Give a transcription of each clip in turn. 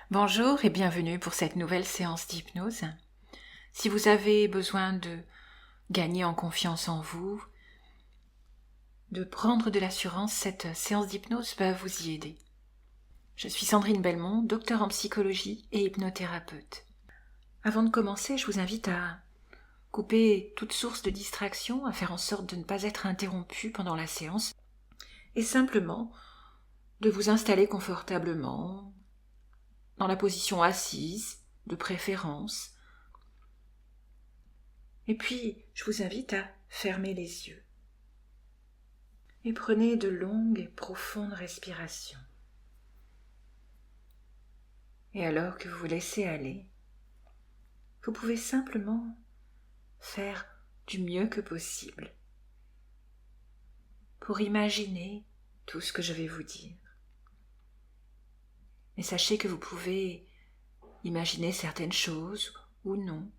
Bonjour et bienvenue pour cette nouvelle séance d'hypnose. Si vous avez besoin de gagner en confiance en vous, de prendre de l'assurance, cette séance d'hypnose va vous y aider. Je suis Sandrine Belmont, docteure en psychologie et hypnothérapeute. Avant de commencer, je vous invite à couper toute source de distraction, à faire en sorte de ne pas être interrompu pendant la séance et simplement de vous installer confortablement dans la position assise, de préférence. Et puis, je vous invite à fermer les yeux. Et prenez de longues et profondes respirations. Et alors que vous vous laissez aller, vous pouvez simplement faire du mieux que possible pour imaginer tout ce que je vais vous dire. Mais sachez que vous pouvez imaginer certaines choses ou non.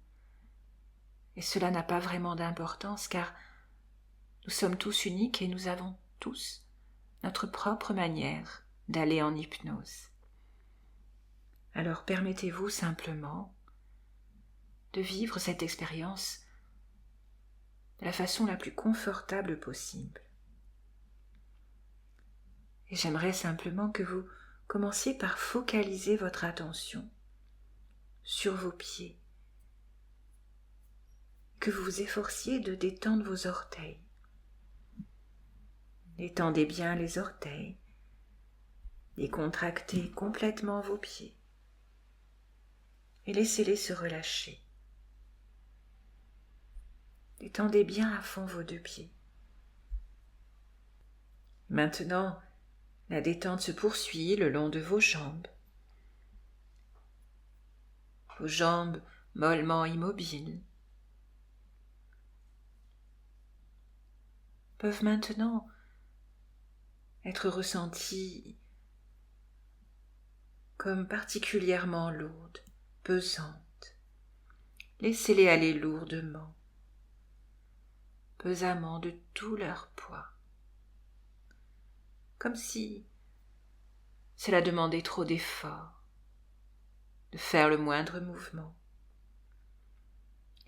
Et cela n'a pas vraiment d'importance car nous sommes tous uniques et nous avons tous notre propre manière d'aller en hypnose. Alors permettez-vous simplement de vivre cette expérience de la façon la plus confortable possible. Et j'aimerais simplement que vous commenciez par focaliser votre attention sur vos pieds, que vous vous efforciez de détendre vos orteils. Détendez bien les orteils, décontractez complètement vos pieds et laissez-les se relâcher. Détendez bien à fond vos deux pieds. Maintenant, la détente se poursuit le long de vos jambes. Vos jambes mollement immobiles peuvent maintenant être ressenties comme particulièrement lourdes, pesantes. Laissez-les aller lourdement, pesamment de tout leur poids, comme si cela demandait trop d'efforts, de faire le moindre mouvement.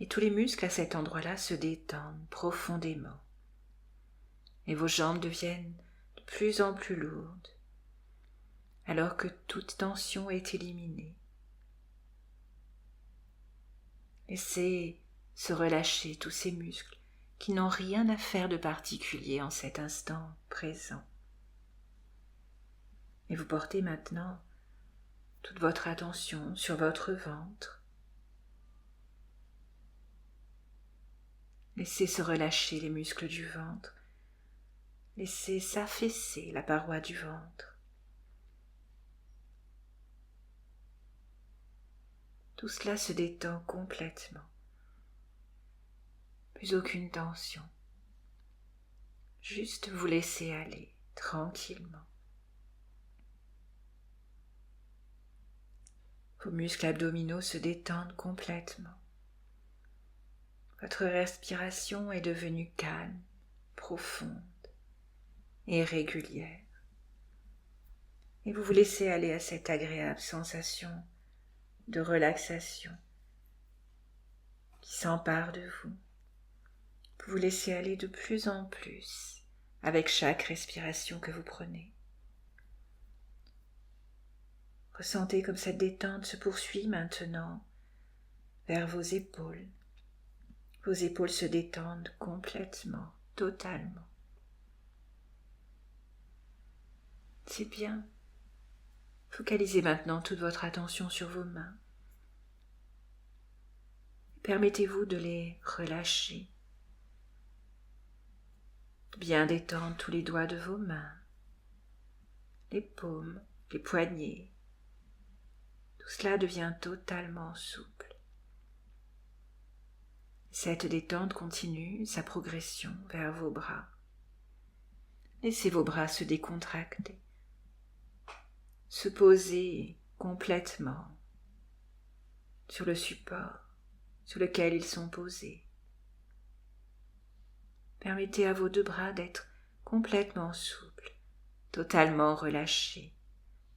Et tous les muscles à cet endroit-là se détendent profondément. Et vos jambes deviennent de plus en plus lourdes, alors que toute tension est éliminée. Laissez se relâcher tous ces muscles qui n'ont rien à faire de particulier en cet instant présent. Et vous portez maintenant toute votre attention sur votre ventre. Laissez se relâcher les muscles du ventre. Laissez s'affaisser la paroi du ventre. Tout cela se détend complètement. Plus aucune tension. Juste vous laisser aller tranquillement. Vos muscles abdominaux se détendent complètement. Votre respiration est devenue calme, profonde et régulière. Et vous vous laissez aller à cette agréable sensation de relaxation qui s'empare de vous. Vous vous laissez aller de plus en plus avec chaque respiration que vous prenez. Ressentez comme cette détente se poursuit maintenant vers vos épaules. Vos épaules se détendent complètement, totalement. C'est bien. Focalisez maintenant toute votre attention sur vos mains. Permettez-vous de les relâcher, de bien détendre tous les doigts de vos mains, les paumes, les poignets. Tout cela devient totalement souple. Cette détente continue sa progression vers vos bras. Laissez vos bras se décontracter, se poser complètement sur le support sur lequel ils sont posés. Permettez à vos deux bras d'être complètement souples, totalement relâchés,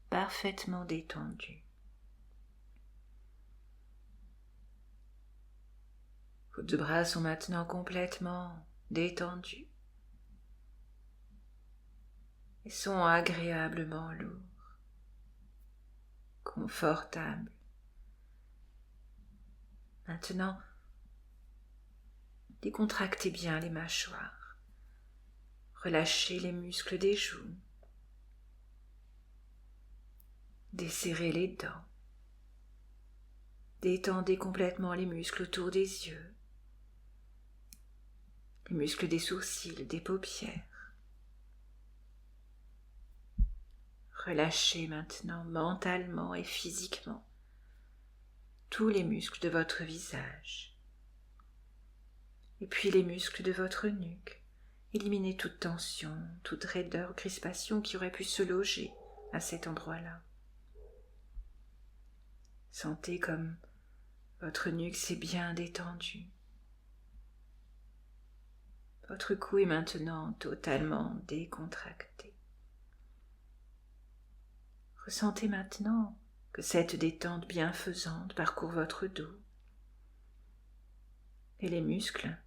parfaitement détendus. Vos deux bras sont maintenant complètement détendus et sont agréablement lourds, confortables. Maintenant, décontractez bien les mâchoires, relâchez les muscles des joues, desserrez les dents, détendez complètement les muscles autour des yeux, les muscles des sourcils, des paupières. Relâchez maintenant mentalement et physiquement tous les muscles de votre visage et puis les muscles de votre nuque. Éliminez toute tension, toute raideur ou crispation qui aurait pu se loger à cet endroit-là. Sentez comme votre nuque s'est bien détendue. Votre cou est maintenant totalement décontracté. Ressentez maintenant que cette détente bienfaisante parcourt votre dos et les muscles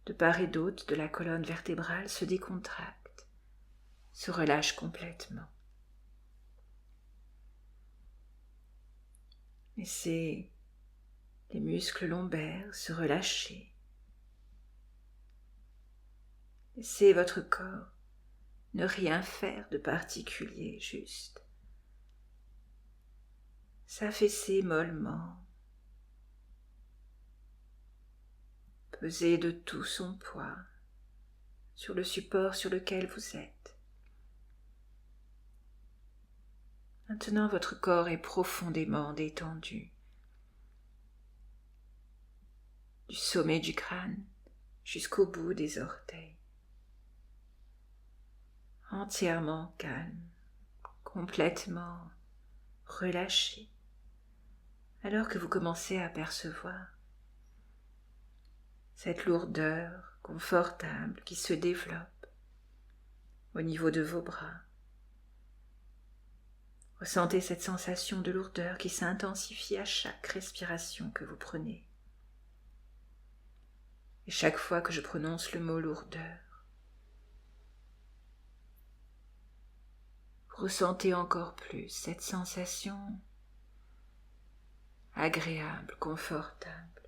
de part et d'autre de la colonne vertébrale se décontractent, se relâchent complètement. Laissez les muscles lombaires se relâcher. Laissez votre corps ne rien faire de particulier, juste s'affaisser mollement, peser de tout son poids sur le support sur lequel vous êtes. Maintenant, votre corps est profondément détendu, du sommet du crâne jusqu'au bout des orteils, entièrement calme, complètement relâché, alors que vous commencez à percevoir cette lourdeur confortable qui se développe au niveau de vos bras. Ressentez cette sensation de lourdeur qui s'intensifie à chaque respiration que vous prenez. Et chaque fois que je prononce le mot lourdeur, vous ressentez encore plus cette sensation agréable, confortable,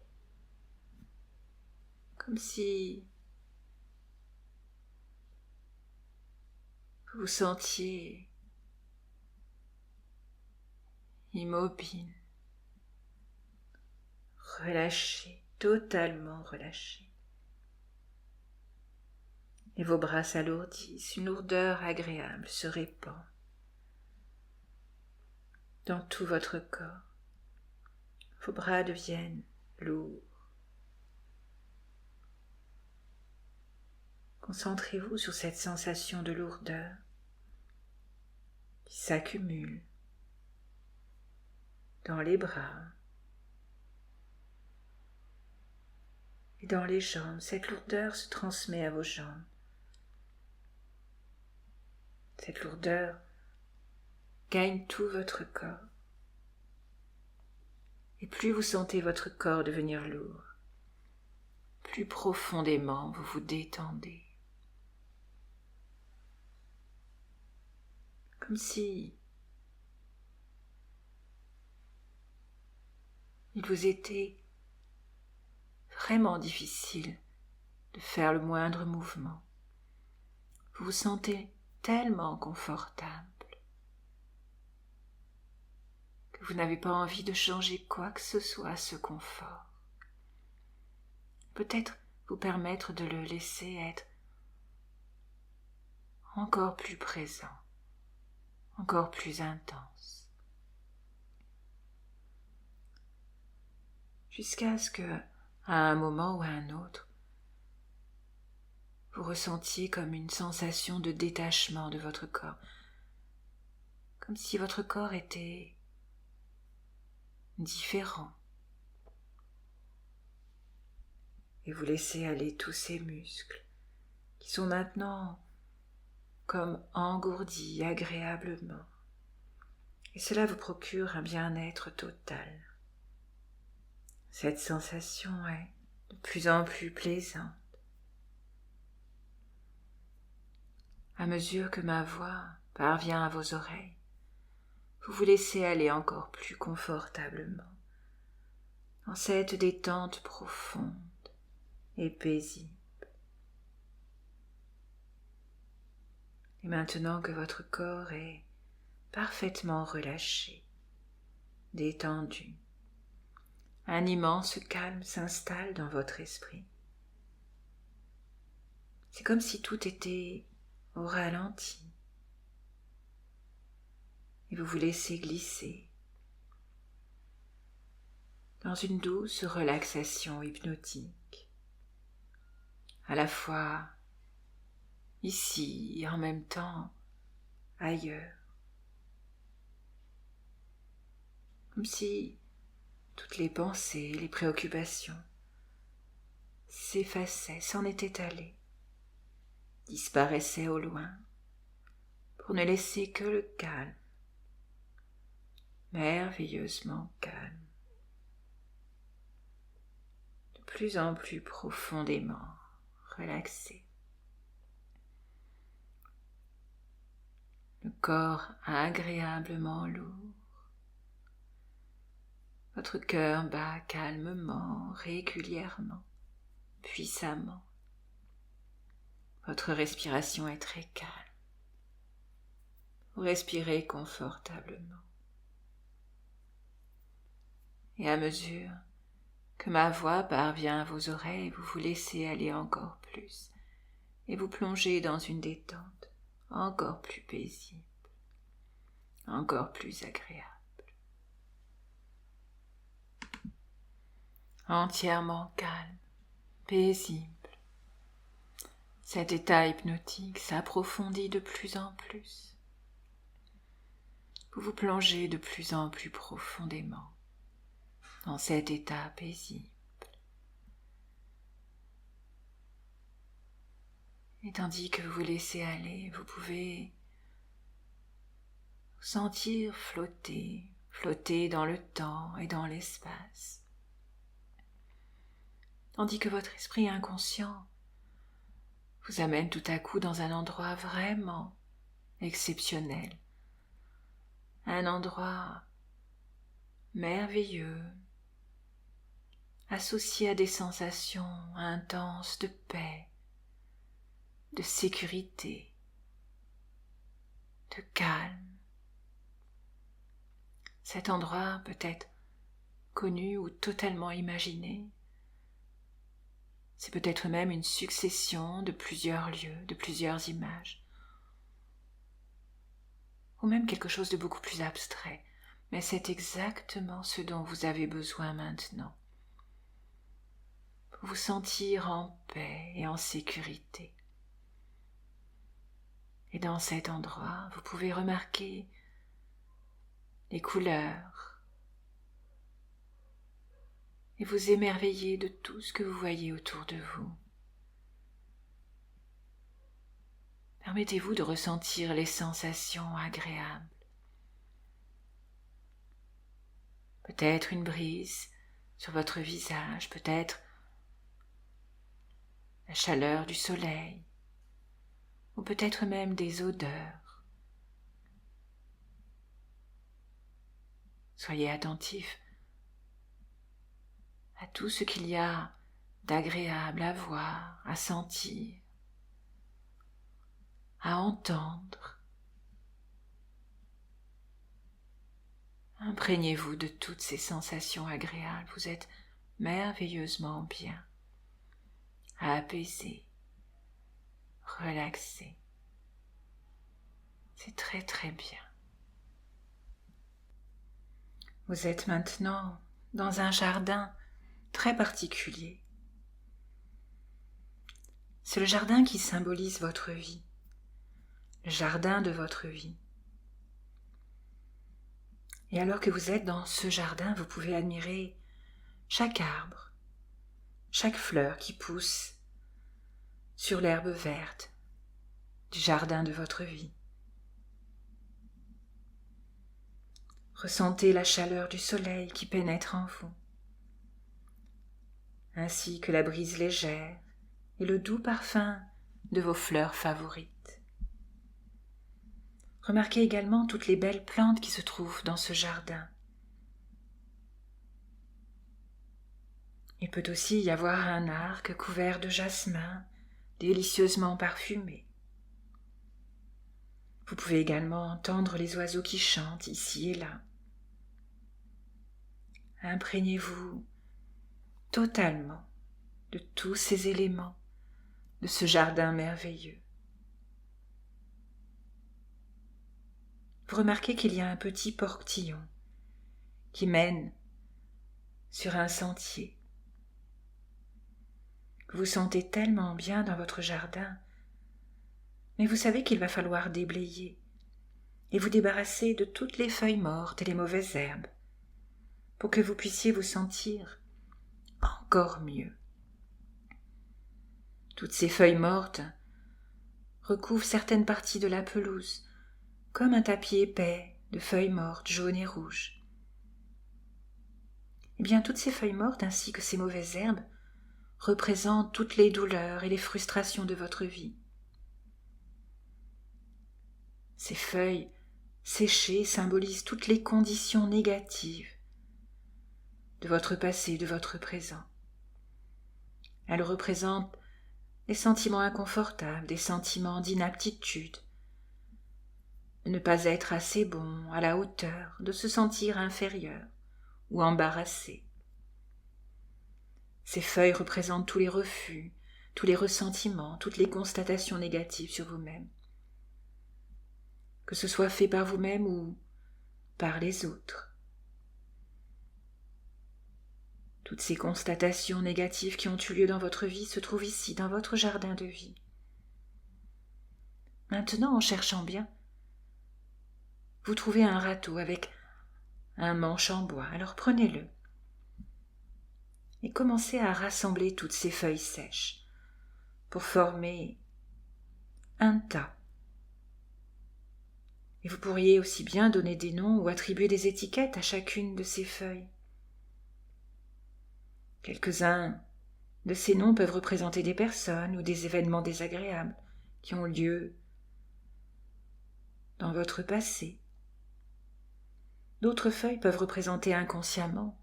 comme si vous vous sentiez immobile, relâché, totalement relâché. Et vos bras s'alourdissent, une lourdeur agréable se répand dans tout votre corps. Vos bras deviennent lourds. Concentrez-vous sur cette sensation de lourdeur qui s'accumule dans les bras et dans les jambes. Cette lourdeur se transmet à vos jambes. Cette lourdeur gagne tout votre corps. Et plus vous sentez votre corps devenir lourd, plus profondément vous vous détendez. Comme si il vous était vraiment difficile de faire le moindre mouvement. Vous vous sentez tellement confortable que vous n'avez pas envie de changer quoi que ce soit à ce confort. Peut-être vous permettre de le laisser être encore plus présent, encore plus intense. Jusqu'à ce que, à un moment ou à un autre, vous ressentiez comme une sensation de détachement de votre corps, comme si votre corps était différent. Et vous laissez aller tous ces muscles qui sont maintenant comme engourdis agréablement. Et cela vous procure un bien-être total. Cette sensation est de plus en plus plaisante. À mesure que ma voix parvient à vos oreilles, vous vous laissez aller encore plus confortablement dans cette détente profonde et paisible. Et maintenant que votre corps est parfaitement relâché, détendu, un immense calme s'installe dans votre esprit. C'est comme si tout était au ralenti. Et vous vous laissez glisser dans une douce relaxation hypnotique, à la fois ici et en même temps ailleurs. Comme si toutes les pensées, les préoccupations s'effaçaient, s'en étaient allées, disparaissaient au loin, pour ne laisser que le calme, merveilleusement calme, de plus en plus profondément relaxé. Le corps agréablement lourd, votre cœur bat calmement, régulièrement, puissamment. Votre respiration est très calme. Vous respirez confortablement. Et à mesure que ma voix parvient à vos oreilles, vous vous laissez aller encore plus et vous plongez dans une détente encore plus paisible, encore plus agréable. Entièrement calme, paisible. Cet état hypnotique s'approfondit de plus en plus. Vous vous plongez de plus en plus profondément dans cet état paisible. Et tandis que vous vous laissez aller, vous pouvez vous sentir flotter, flotter dans le temps et dans l'espace. Tandis que votre esprit inconscient vous amène tout à coup dans un endroit vraiment exceptionnel, un endroit merveilleux, associé à des sensations intenses de paix, de sécurité, de calme. Cet endroit peut être connu ou totalement imaginé. C'est peut-être même une succession de plusieurs lieux, de plusieurs images, ou même quelque chose de beaucoup plus abstrait, mais c'est exactement ce dont vous avez besoin maintenant, pour vous sentir en paix et en sécurité. Et dans cet endroit, vous pouvez remarquer les couleurs et vous émerveiller de tout ce que vous voyez autour de vous. Permettez-vous de ressentir les sensations agréables. Peut-être une brise sur votre visage, peut-être la chaleur du soleil, ou peut-être même des odeurs. Soyez attentifs à tout ce qu'il y a d'agréable à voir, à sentir, à entendre. Imprégnez-vous de toutes ces sensations agréables. Vous êtes merveilleusement bien, apaisé, relaxé. C'est très très bien. Vous êtes maintenant dans un jardin très particulier. C'est le jardin qui symbolise votre vie, le jardin de votre vie. Et alors que vous êtes dans ce jardin, vous pouvez admirer chaque arbre, chaque fleur qui pousse sur l'herbe verte du jardin de votre vie. Ressentez la chaleur du soleil qui pénètre en vous, ainsi que la brise légère et le doux parfum de vos fleurs favorites. Remarquez également toutes les belles plantes qui se trouvent dans ce jardin. Il peut aussi y avoir un arc couvert de jasmin, délicieusement parfumé. Vous pouvez également entendre les oiseaux qui chantent ici et là. Imprégnez-vous totalement de tous ces éléments, de ce jardin merveilleux. Vous remarquez qu'il y a un petit portillon qui mène sur un sentier. Vous vous sentez tellement bien dans votre jardin, mais vous savez qu'il va falloir déblayer et vous débarrasser de toutes les feuilles mortes et les mauvaises herbes pour que vous puissiez vous sentir encore mieux. Toutes ces feuilles mortes recouvrent certaines parties de la pelouse, comme un tapis épais de feuilles mortes jaunes et rouges. Eh bien, toutes ces feuilles mortes ainsi que ces mauvaises herbes représentent toutes les douleurs et les frustrations de votre vie. Ces feuilles séchées symbolisent toutes les conditions négatives de votre passé, de votre présent. Elles représentent des sentiments inconfortables, des sentiments d'inaptitude, de ne pas être assez bon, à la hauteur, de se sentir inférieur ou embarrassé. Ces feuilles représentent tous les refus, tous les ressentiments, toutes les constatations négatives sur vous-même, que ce soit fait par vous-même ou par les autres. Toutes ces constatations négatives qui ont eu lieu dans votre vie se trouvent ici, dans votre jardin de vie. Maintenant, en cherchant bien, vous trouvez un râteau avec un manche en bois. Alors prenez-le et commencez à rassembler toutes ces feuilles sèches pour former un tas. Et vous pourriez aussi bien donner des noms ou attribuer des étiquettes à chacune de ces feuilles. Quelques-uns de ces noms peuvent représenter des personnes ou des événements désagréables qui ont lieu dans votre passé. D'autres feuilles peuvent représenter inconsciemment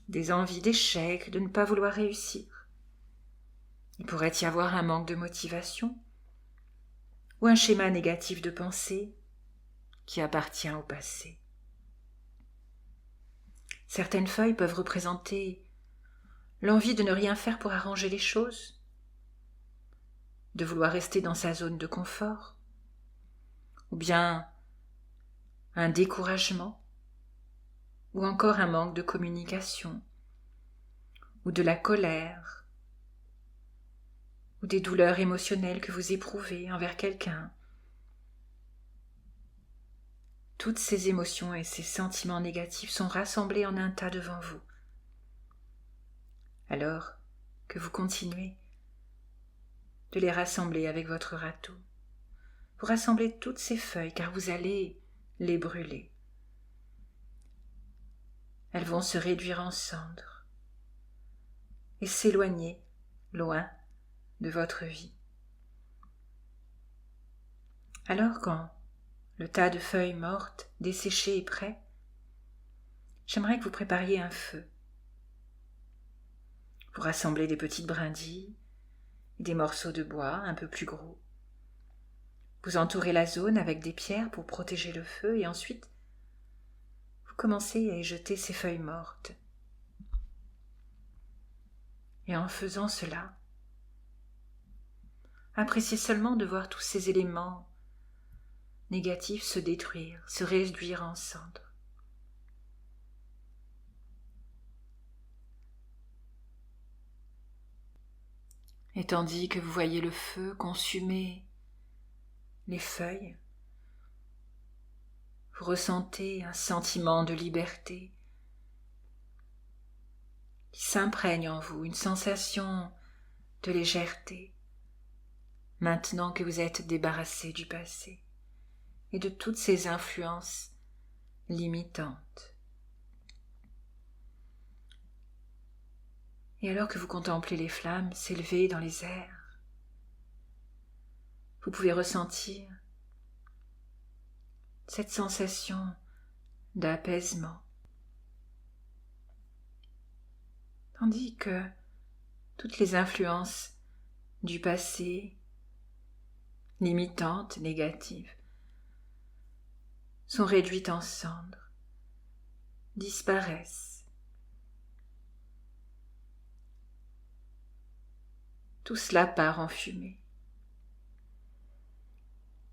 des envies d'échec, de ne pas vouloir réussir. Il pourrait y avoir un manque de motivation ou un schéma négatif de pensée qui appartient au passé. Certaines feuilles peuvent représenter l'envie de ne rien faire pour arranger les choses, de vouloir rester dans sa zone de confort, ou bien un découragement, ou encore un manque de communication, ou de la colère, ou des douleurs émotionnelles que vous éprouvez envers quelqu'un. Toutes ces émotions et ces sentiments négatifs sont rassemblés en un tas devant vous. Alors que vous continuez de les rassembler avec votre râteau, vous rassemblez toutes ces feuilles car vous allez les brûler. Elles vont se réduire en cendres et s'éloigner loin de votre vie. Alors quand le tas de feuilles mortes, desséchées est prêt, j'aimerais que vous prépariez un feu. Vous rassemblez des petites brindilles et des morceaux de bois un peu plus gros. Vous entourez la zone avec des pierres pour protéger le feu et ensuite vous commencez à y jeter ces feuilles mortes. Et en faisant cela, appréciez seulement de voir tous ces éléments négatifs se détruire, se réduire en cendres. Et tandis que vous voyez le feu consumer les feuilles, vous ressentez un sentiment de liberté qui s'imprègne en vous, une sensation de légèreté, maintenant que vous êtes débarrassé du passé et de toutes ces influences limitantes. Et alors que vous contemplez les flammes s'élever dans les airs, vous pouvez ressentir cette sensation d'apaisement, tandis que toutes les influences du passé, limitantes, négatives, sont réduites en cendres, disparaissent. Tout cela part en fumée.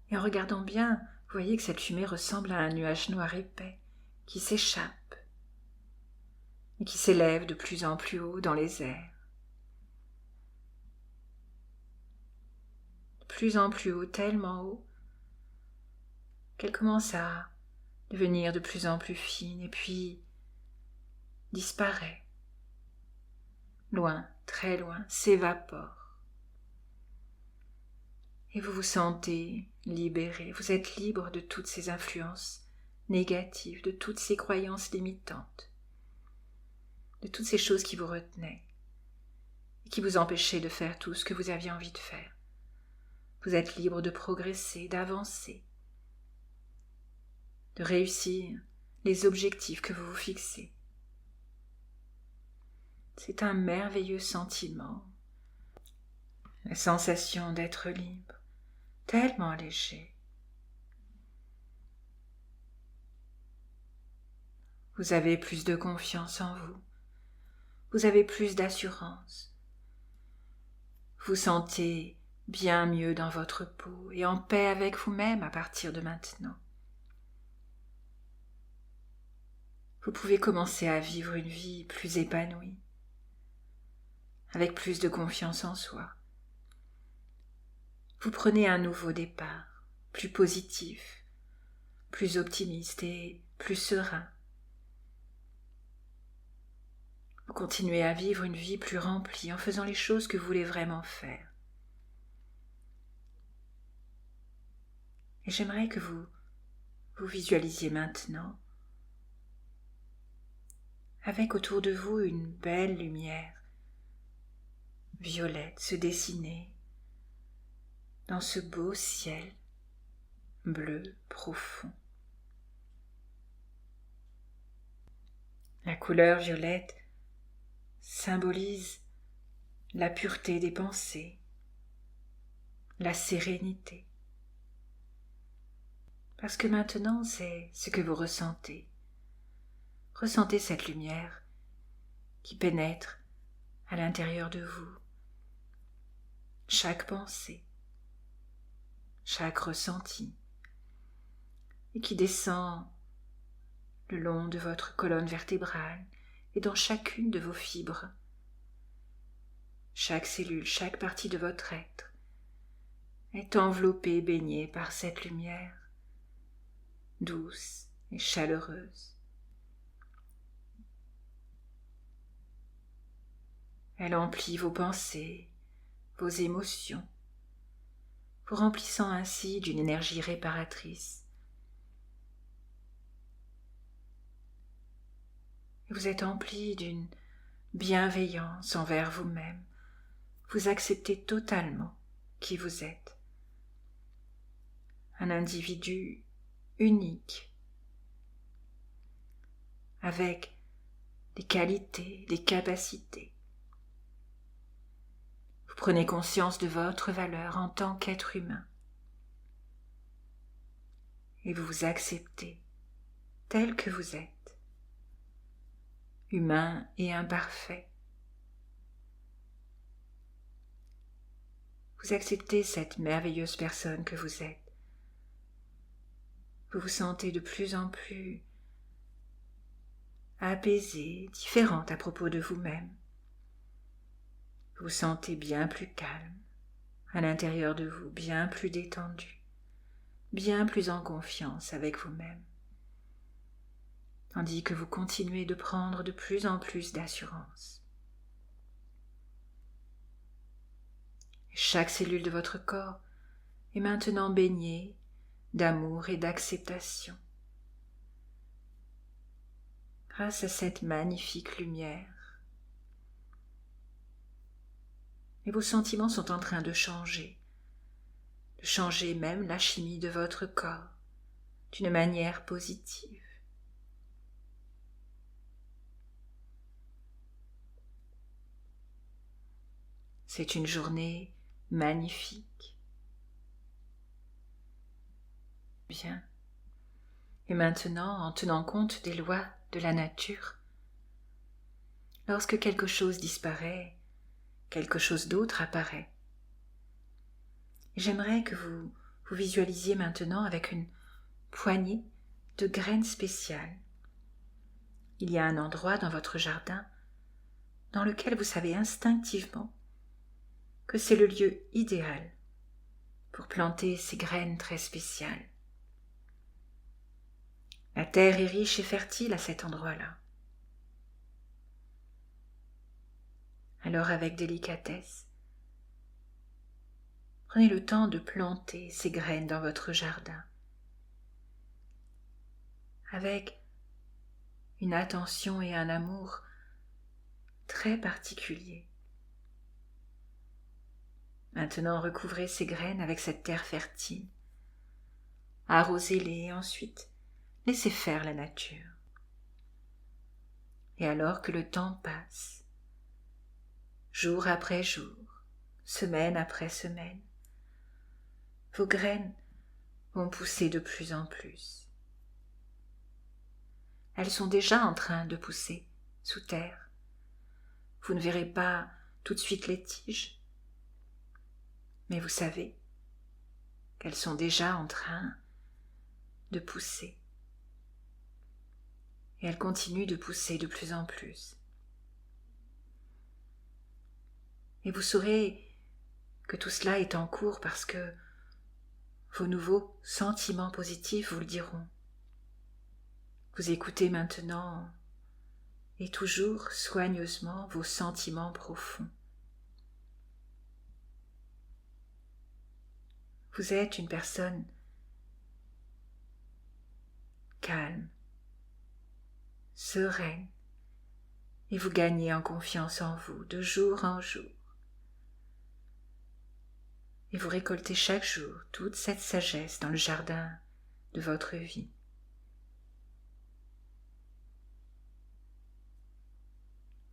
Et en regardant bien, vous voyez que cette fumée ressemble à un nuage noir épais qui s'échappe et qui s'élève de plus en plus haut dans les airs. De plus en plus haut, tellement haut, qu'elle commence à devenir de plus en plus fine et puis disparaît. Loin, très loin, s'évapore. Et vous vous sentez libéré, vous êtes libre de toutes ces influences négatives, de toutes ces croyances limitantes, de toutes ces choses qui vous retenaient et qui vous empêchaient de faire tout ce que vous aviez envie de faire. Vous êtes libre de progresser, d'avancer, de réussir les objectifs que vous vous fixez. C'est un merveilleux sentiment, la sensation d'être libre, tellement léger. Vous avez plus de confiance en vous, vous avez plus d'assurance, vous sentez bien mieux dans votre peau et en paix avec vous-même à partir de maintenant. Vous pouvez commencer à vivre une vie plus épanouie, avec plus de confiance en soi. Vous prenez un nouveau départ, plus positif, plus optimiste et plus serein. Vous continuez à vivre une vie plus remplie en faisant les choses que vous voulez vraiment faire. Et j'aimerais que vous visualisiez maintenant avec autour de vous une belle lumière violette se dessiner dans ce beau ciel bleu profond. La couleur violette symbolise la pureté des pensées, la sérénité. Parce que maintenant, c'est ce que vous ressentez. Ressentez cette lumière qui pénètre à l'intérieur de vous. Chaque pensée, chaque ressenti, et qui descend le long de votre colonne vertébrale et dans chacune de vos fibres. Chaque cellule, chaque partie de votre être est enveloppée, baignée par cette lumière douce et chaleureuse. Elle emplit vos pensées, vos émotions, vous remplissant ainsi d'une énergie réparatrice. Et vous êtes empli d'une bienveillance envers vous-même. Vous acceptez totalement qui vous êtes. Un individu unique, avec des qualités, des capacités. Vous prenez conscience de votre valeur en tant qu'être humain. Et vous vous acceptez tel que vous êtes, humain et imparfait. Vous acceptez cette merveilleuse personne que vous êtes. Vous vous sentez de plus en plus apaisé, différente à propos de vous-même. Vous vous sentez bien plus calme à l'intérieur de vous, bien plus détendu, bien plus en confiance avec vous-même, tandis que vous continuez de prendre de plus en plus d'assurance. Chaque cellule de votre corps est maintenant baignée d'amour et d'acceptation. Grâce à cette magnifique lumière Et vos sentiments sont en train de changer même la chimie de votre corps d'une manière positive. C'est une journée magnifique. Bien. Et maintenant, en tenant compte des lois de la nature, lorsque quelque chose disparaît, quelque chose d'autre apparaît. Et j'aimerais que vous visualisiez maintenant avec une poignée de graines spéciales. Il y a un endroit dans votre jardin dans lequel vous savez instinctivement que c'est le lieu idéal pour planter ces graines très spéciales. La terre est riche et fertile à cet endroit-là. Alors avec délicatesse, prenez le temps de planter ces graines dans votre jardin avec une attention et un amour très particuliers. Maintenant, recouvrez ces graines avec cette terre fertile. Arrosez-les et ensuite, laissez faire la nature. Et alors que le temps passe, jour après jour, semaine après semaine, vos graines vont pousser de plus en plus. Elles sont déjà en train de pousser sous terre. Vous ne verrez pas tout de suite les tiges, mais vous savez qu'elles sont déjà en train de pousser. Et elles continuent de pousser de plus en plus. Et vous saurez que tout cela est en cours parce que vos nouveaux sentiments positifs vous le diront. Vous écoutez maintenant et toujours soigneusement vos sentiments profonds. Vous êtes une personne calme, sereine, et vous gagnez en confiance en vous de jour en jour. Et vous récoltez chaque jour toute cette sagesse dans le jardin de votre vie.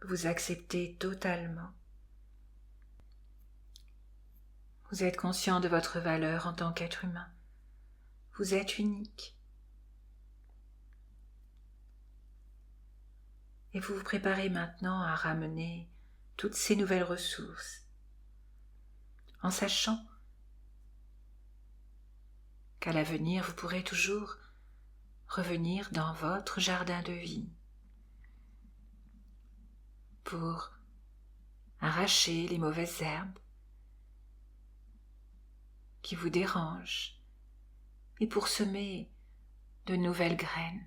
Vous acceptez totalement. Vous êtes conscient de votre valeur en tant qu'être humain. Vous êtes unique. Et vous vous préparez maintenant à ramener toutes ces nouvelles ressources, en sachant qu'à l'avenir, vous pourrez toujours revenir dans votre jardin de vie pour arracher les mauvaises herbes qui vous dérangent et pour semer de nouvelles graines,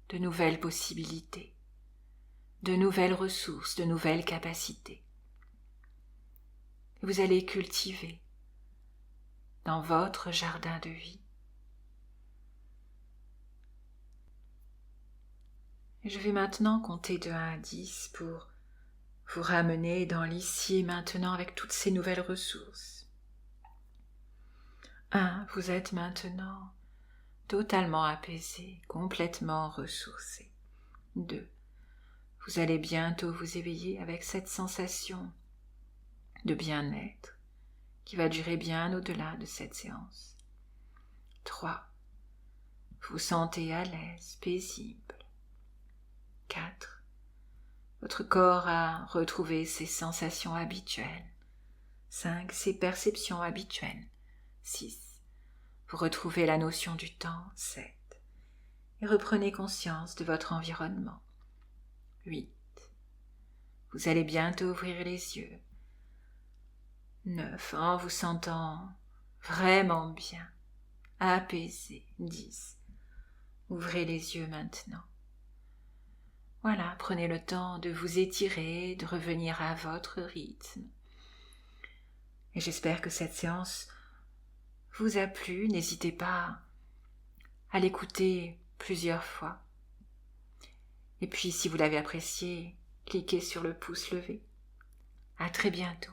de nouvelles possibilités, de nouvelles ressources, de nouvelles capacités. Et vous allez cultiver dans votre jardin de vie. Et je vais maintenant compter de 1 à 10 pour vous ramener dans l'ici et maintenant avec toutes ces nouvelles ressources. 1, vous êtes maintenant totalement apaisé, complètement ressourcé. 2, vous allez bientôt vous éveiller avec cette sensation de bien-être qui va durer bien au-delà de cette séance. 3, vous vous sentez à l'aise, paisible. 4, votre corps a retrouvé ses sensations habituelles. 5, ses perceptions habituelles. 6, vous retrouvez la notion du temps. 7, et reprenez conscience de votre environnement. 8, vous allez bientôt ouvrir les yeux. 9, en vous sentant vraiment bien, apaisé. 10, ouvrez les yeux maintenant. Voilà, prenez le temps de vous étirer, de revenir à votre rythme. Et j'espère que cette séance vous a plu. N'hésitez pas à l'écouter plusieurs fois. Et puis, si vous l'avez apprécié, cliquez sur le pouce levé. À très bientôt.